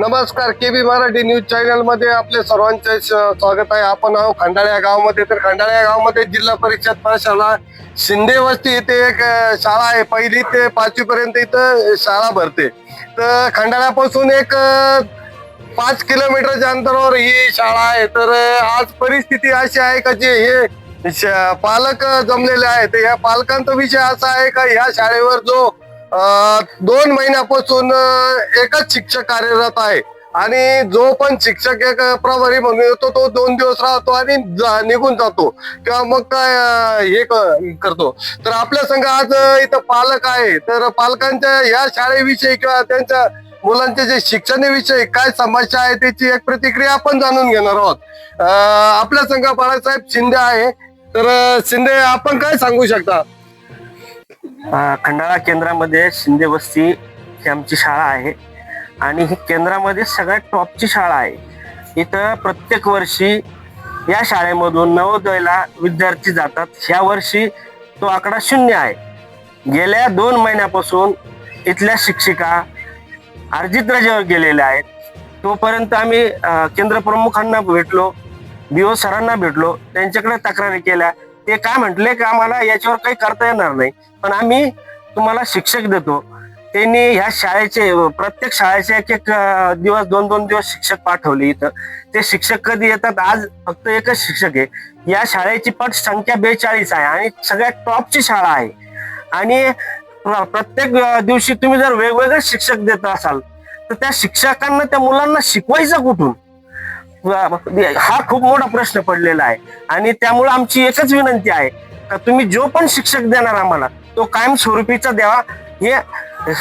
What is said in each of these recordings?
नमस्कार, KB Marathi news channel मध्ये आपले सर्वांचे स्वागत आहे. आपण आहोत खंडाळा या गावामध्ये. तर खंडाळा या गावामध्ये जिल्हा परिषद पाठशाळा शिंदे वस्ती इथे एक शाळा आहे. 1ली ते 5वी पर्यंत इथं शाळा भरते. तर खंडाळ्यापासून एक 5 किलोमीटरच्या अंतरावर ही शाळा आहे. तर आज परिस्थिती अशी आहे का जे हे पालक जमलेले आहेत, या पालकांचा विषय असा आहे का या शाळेवर जो 2 महिन्यापासून एकच शिक्षक कार्यरत आहे आणि जो पण शिक्षक एक प्रभारी म्हणून येतो तो 2 दिवस राहतो आणि निघून जातो किंवा मग काय हे करतो. तर आपल्या संघ आज इथं पालक आहे. तर पालकांच्या या शाळेविषयी किंवा त्यांच्या मुलांचे जे शिक्षणाविषयी काय समस्या आहे त्याची एक प्रतिक्रिया आपण जाणून घेणार आहोत. आपल्या संघ बाळासाहेब शिंदे आहे. तर शिंदे, आपण काय सांगू शकता? खंडाळा केंद्रामध्ये शिंदे वस्ती ही आमची शाळा आहे आणि ही केंद्रामध्ये सगळ्यात टॉपची शाळा आहे. इथं प्रत्येक वर्षी या शाळेमधून नवोदयला विद्यार्थी जातात. ह्या वर्षी तो आकडा 0 आहे. गेल्या 2 महिन्यापासून इथल्या शिक्षिका अर्जित रजेवर गेलेल्या आहेत. तोपर्यंत आम्ही केंद्र प्रमुखांना भेटलो, BO सरांना भेटलो, त्यांच्याकडे तक्रारी केल्या. ते काय म्हटले की आम्हाला याच्यावर काही करता येणार नाही, पण आम्ही तुम्हाला शिक्षक देतो. त्यांनी ह्या शाळेचे प्रत्येक शाळेचे एक दिवस 2-2 दिवस शिक्षक पाठवले इथं. ते शिक्षक कधी येतात? आज फक्त एकच शिक्षक आहे. या शाळेची पट संख्या 42 आहे आणि सगळ्यात टॉपची शाळा आहे. आणि प्रत्येक दिवशी तुम्ही जर वेगवेगळे शिक्षक देत असाल तर त्या शिक्षकांना त्या मुलांना शिकवायचं कुठून? हा खूप मोठा प्रश्न पडलेला आहे. आणि त्यामुळे आमची एकच विनंती आहे का तुम्ही जो पण शिक्षक देणार आम्हाला तो कायमस्वरूपीचा द्यावा, हे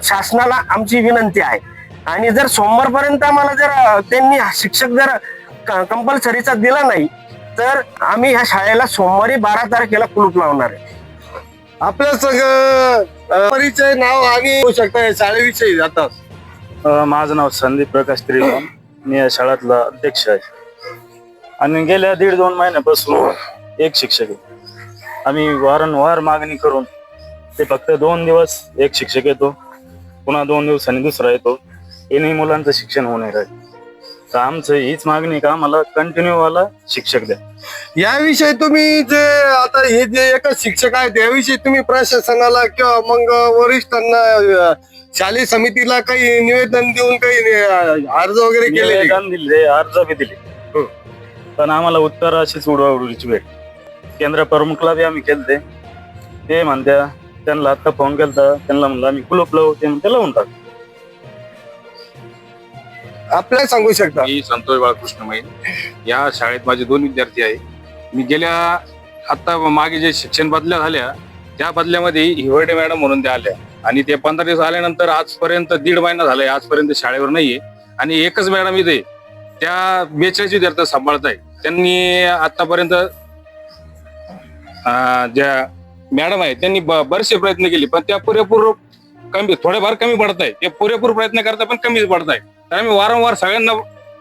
शासनाला आमची विनंती आहे. आणि जर सोमवारपर्यंत आम्हाला जर त्यांनी शिक्षक जर कंपल्सरीचा दिला नाही तर आम्ही ह्या शाळेला सोमवारी 12 तारखेला कुलूप लावणार आहे. आपल्या सगळं परिचय, नाव आणि होऊ शकता शाळेविषयी जातात. माझं नाव संदीप प्रकाश त्रिभुवन, मी या शाळेतला अध्यक्ष आहे आणि गेल्या 1.5-2 महिन्यापासून एक शिक्षक आहे. आम्ही वारंवार मागणी करून ते फक्त 2 दिवस एक शिक्षक येतो, पुन्हा 2 दिवसांनी दुसरा येतो. यांनी मुलांचं शिक्षण होऊ नये राहील. तर आमचं हीच मागणी का आम्हाला कंटिन्यू वाला शिक्षक द्या. याविषयी तुम्ही जे आता हे जे एकच शिक्षक आहेत याविषयी तुम्ही प्रशासनाला किंवा मग वरिष्ठांना शालेय समितीला काही निवेदन देऊन काही अर्ज वगैरे केले? निवेदन दिले, अर्ज बी दिले, पण आम्हाला उत्तर अशीच उडवाउडवीची भेट. केंद्र प्रमुखला बी आम्ही केलते. ते म्हणत्या, त्यांना आता फोन केलता, त्यांना म्हणलं आम्ही कुलूप लावू, ते म्हणते लावून टाक. आपल्याला सांगू शकता? मी संतोष बाळकृष्ण मैन, या शाळेत माझे 2 विद्यार्थी आहे. मी गेल्या आता मागे जे शिक्षण बदल्या झाल्या त्या बदल्यामध्ये हिवरडे मॅडम म्हणून त्या आल्या आणि ते 15 दिवस आल्यानंतर आजपर्यंत 1.5 महिना झालाय, आजपर्यंत शाळेवर नाहीये. आणि एकच मॅडम इथे त्या 42 विद्यार्थी सांभाळत आहे. त्यांनी आतापर्यंत ज्या मॅडम आहे त्यांनी बरेचसे प्रयत्न केले, पण त्या पुरेपूर कमी, थोडेफार कमी पडत आहे. ते पुरेपूर प्रयत्न करतात पण कमीच पडत आहे. तर आम्ही वारंवार सगळ्यांना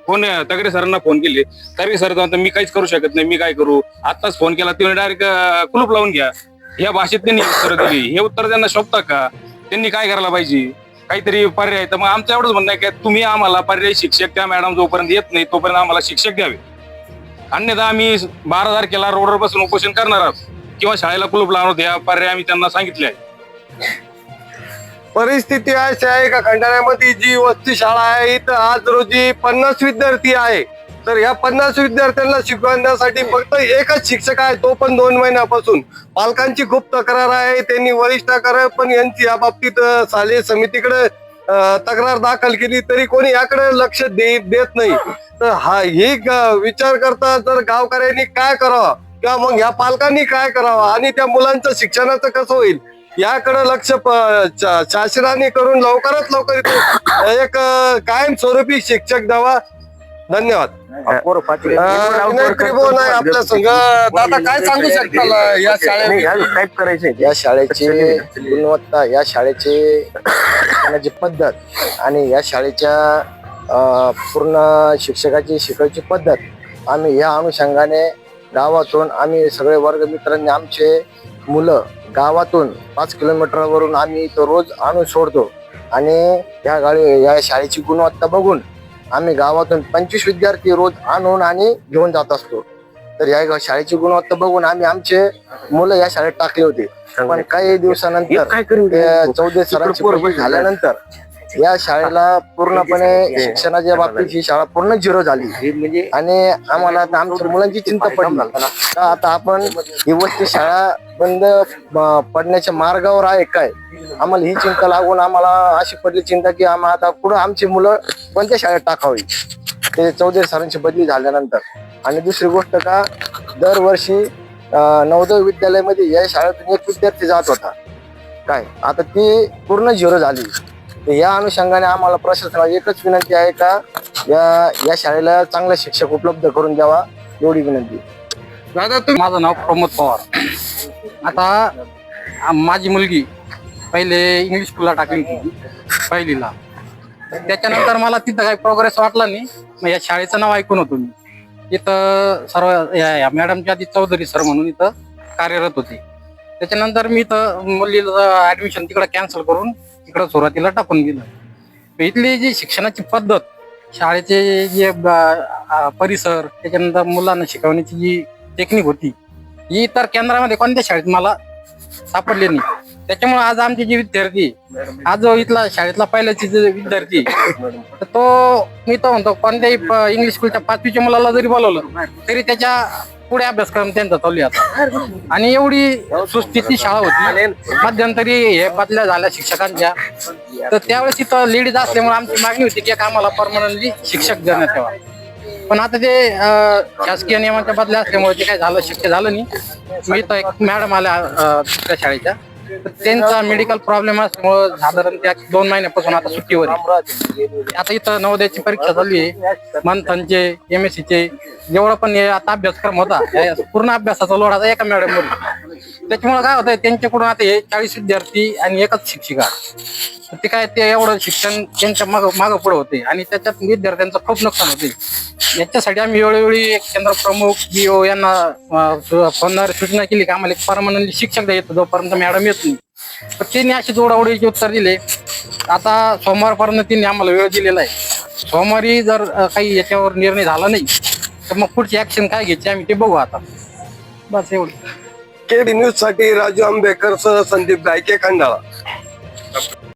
फोन, तगडे सरांना फोन केले. तगडे सर म्हणतात मी काहीच करू शकत नाही, मी काय करू. आताच फोन केला, ते डायरेक्ट कुलूप लावून घ्या. या भाषेत त्यांनी उत्तर दिली. हे उत्तर त्यांना शोभतं का? त्यांनी काय करायला पाहिजे? काहीतरी पर्याय. तर मग आमचं एवढंच म्हणणं आहे की तुम्ही आम्हाला पर्यायी शिक्षक, त्या मॅडम जोपर्यंत येत नाही तोपर्यंत आम्हाला शिक्षक द्यावे. अन्यथा आम्ही 12 तारखेला रोडवर बसून उपोषण करणार आहोत किंवा शाळेला कुलूप लावणार. या पर्याय आम्ही त्यांना सांगितले आहे. परिस्थिती अशी आहे का खंडाळ्यामध्ये जी वस्ती शाळा आहे इथं आज रोजी 50 विद्यार्थी आहे. तर या 50 विद्यार्थ्यांना शिकवण्यासाठी फक्त एकच शिक्षक आहे, तो पण 2 महिन्यापासून. पालकांची खूप तक्रार आहे, त्यांनी वरिष्ठाकडे पण यांची या बाबतीत शालेय समितीकडे तक्रार दाखल केली तरी कोणी याकडे लक्ष देत नाही. तर ही विचार करता जर गावकऱ्यांनी काय करावं किंवा मग ह्या पालकांनी काय करावं आणि त्या मुलांचं शिक्षणाचं कसं होईल याकडे लक्ष शासनाने करून लवकरात लवकर एक कायमस्वरूपी शिक्षक द्यावा. धन्यवाद. विनय त्रिभुवन आहे आपल्या संघ. दादा, काय सांगू शकता या शाळेत? या शाळेची गुणवत्ता, या शाळेची शिक्षणाची पद्धत आणि या शाळेच्या पूर्ण शिक्षकाची शिकवायची पद्धत आम्ही या अनुषंगाने गावातून आम्ही सगळे वर्गमित्रांनी आमचे मुलं गावातून 5 किलोमीटरवरून आम्ही तो रोज आणून सोडतो आणि या शाळेची गुणवत्ता बघून आम्ही गावातून 25 विद्यार्थी रोज आणून आणि घेऊन जात असतो. तर या शाळेची गुणवत्ता बघून आम्ही आमचे मुलं या शाळेत टाकले होते. पण काही दिवसानंतर चौधरी सरांची बदली झाल्यानंतर या शाळेला पूर्णपणे शिक्षणाच्या बाबतीत ही शाळा पूर्ण झिरो झाली आणि आम्हाला आता आमच्या मुलांची चिंता पडली का आता आपण ही वस्ती शाळा बंद पडण्याच्या मार्गावर आहे काय. आम्हाला ही चिंता लागून आम्हाला अशी पडली चिंता की आम्हाला आता पुढे आमची मुलं कोणत्या शाळेत टाकावी ते चौधरी सरांची बदली झाल्यानंतर. आणि दुसरी गोष्ट का दरवर्षी नवोदय विद्यालयामध्ये या शाळेतून एक विद्यार्थी जात होता काय, आता ती पूर्ण झिरो झाली. तर या अनुषंगाने आम्हाला प्रशासनाला एकच विनंती आहे का या शाळेला चांगला शिक्षक उपलब्ध करून द्यावा, एवढी विनंती. दादा तुम्ही माझं नाव प्रमोद पवार. आता माझी मुलगी पहिले इंग्लिश स्कूलला टाकली होती पहिलीला. त्याच्यानंतर मला तिथं काही प्रोग्रेस वाटला नाही. मग या शाळेचं नाव ऐकून होतो मी. इथं सर्व या मॅडमच्या आधी चौधरी सर म्हणून इथं कार्यरत होते. त्याच्यानंतर मी इथं मुलीचं ऍडमिशन तिकडं कॅन्सल करून इकडं सुरुवातीला टाकून गेलं. इथली जी शिक्षणाची पद्धत, शाळेचे जे परिसर, त्याच्यानंतर मुलांना शिकवण्याची जी टेक्निक होती ही इतर केंद्रामध्ये कोणत्या शाळेत मला सापडली नाही. त्याच्यामुळे आज आमचे जे विद्यार्थी, आज जो इथला शाळेतला पहिल्याचे जे विद्यार्थी, तर तो मी तो म्हणतो कोणत्याही इंग्लिश स्कूलच्या 5वीच्या मुलाला जरी बोलवलं तरी त्याच्या पुढे अभ्यासक्रम त्यांचा चालू आता. आणि एवढी सुस्थिती शाळा होती. मध्यंतरी हे बदल्या झाल्या शिक्षकांच्या, तर त्यावेळेस इथं लेडीज असल्यामुळे आमची मागणी होती की एक आम्हाला परमनंटली शिक्षक देण्यात यावा. पण आता ते शासकीय नियमाच्या बदल्या असल्यामुळे ते काय झालं शक्य झालं नाही. मी तर एक मॅडम आल्या त्या शाळेच्या, तर त्यांचा मेडिकल प्रॉब्लेम असल्यामुळे साधारण त्या 2 महिन्यापासून आता सुट्टीवर आहे. आता इथं नवोदयाची परीक्षा चालू आहे, मंथनचे, MSc चे जेवढा पण आता अभ्यासक्रम होता पूर्ण अभ्यासाचा लोड आता एका मॅडमवर. त्याच्यामुळे काय होतंय त्यांच्याकडून आता हे 40 विद्यार्थी आणि एकच शिक्षिका, ते काय ते एवढं शिक्षण त्यांच्या मागं पुढे होते आणि त्याच्यात विद्यार्थ्यांचं खूप नुकसान होते. याच्यासाठी आम्ही वेळोवेळी एक केंद्र प्रमुख BO यांना फोनवर सूचना केली की आम्हाला एक परमनंटली शिक्षक द्यायचं जोपर्यंत मॅडम येत नाही. तर त्यांनी अशी जोडावडीचे उत्तर दिले. आता सोमवारपर्यंत त्यांनी आम्हाला वेळ दिलेला आहे. सोमवारी जर काही याच्यावर निर्णय झाला नाही तर मग पुढची ऍक्शन काय घ्यायची आम्ही ते बघू आता. बस एवढं. KD न्यूज साठी राजू आंबेकर सह संदीप गायके, खंडाळा.